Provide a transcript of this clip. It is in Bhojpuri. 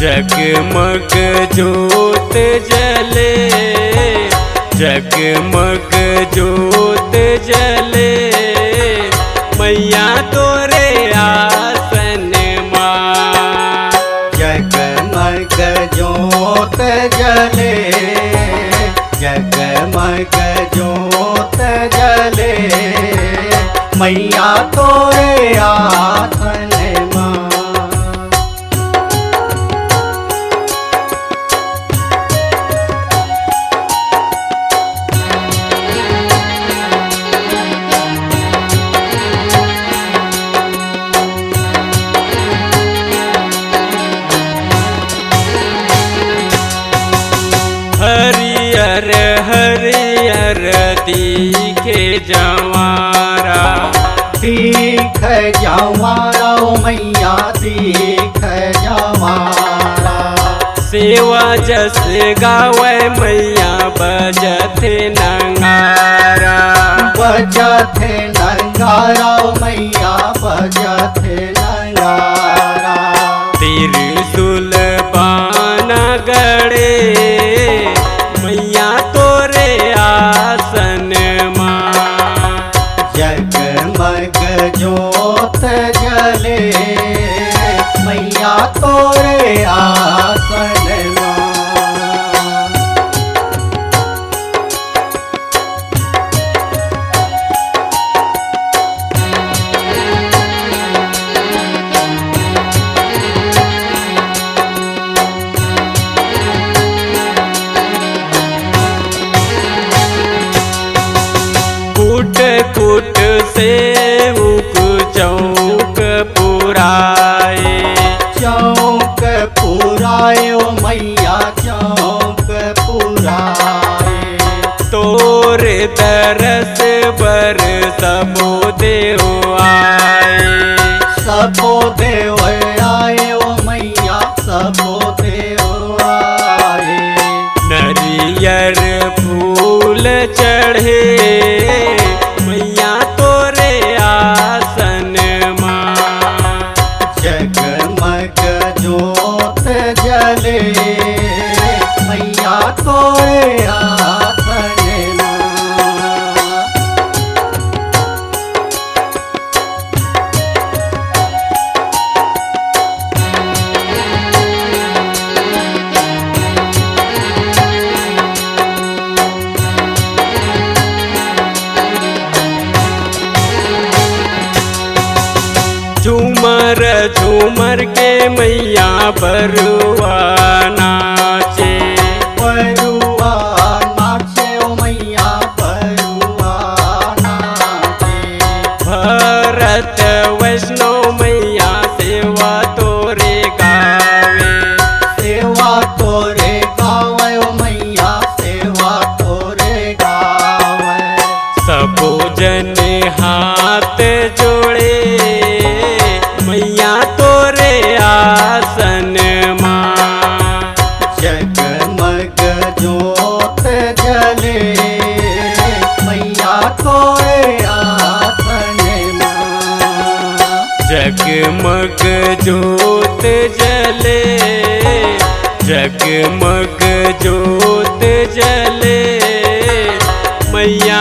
जगमग जोत जले, जगमग जोत जले, मैया तोरे आसन माँ। जगमग जोत जले, जगमग जोत जले, मैया तोरे आसन माँ। हरियर हरियर दिखे जवारा, दिख जवारा ओ मैया दिख जवारा। सेवा जस गावे मैया बजत नंगारा, बजत नंगारा ओ मैया बजत नंगारा। त्रिशूल बाण गड़े, मैया तोरे आसन माँ। जगमग जोत जले, मैया तोरे आसन माँ। कूट कूट से उक चौक पुराए, चौक पुराए ओ मैया चौक पुराए। तोरे तरस बर सबो देव आए, सबो देव आए ओ मैया सबो देव आए। नरियर फूल चढ़े, मैया तोरे आसन माँ। जगमग जोत जले, मैया तोरे आसन माँ। झूमर झूमर के मैया बरुआ नाचे, बरुआ नाचे ओ मैया बरुआ नाचे। भरत वैष्णव मैया सेवा तोरे गावे, सेवा तोरे गावे ओ मैया सेवा तोरे गावे। सबो जन हाथ जोड़े, मैया तोरे आसन माँ। जगमग जोत जले, मैया तोरे आसन माँ। जगमग जोत जले, जगमग जोत जले, मैया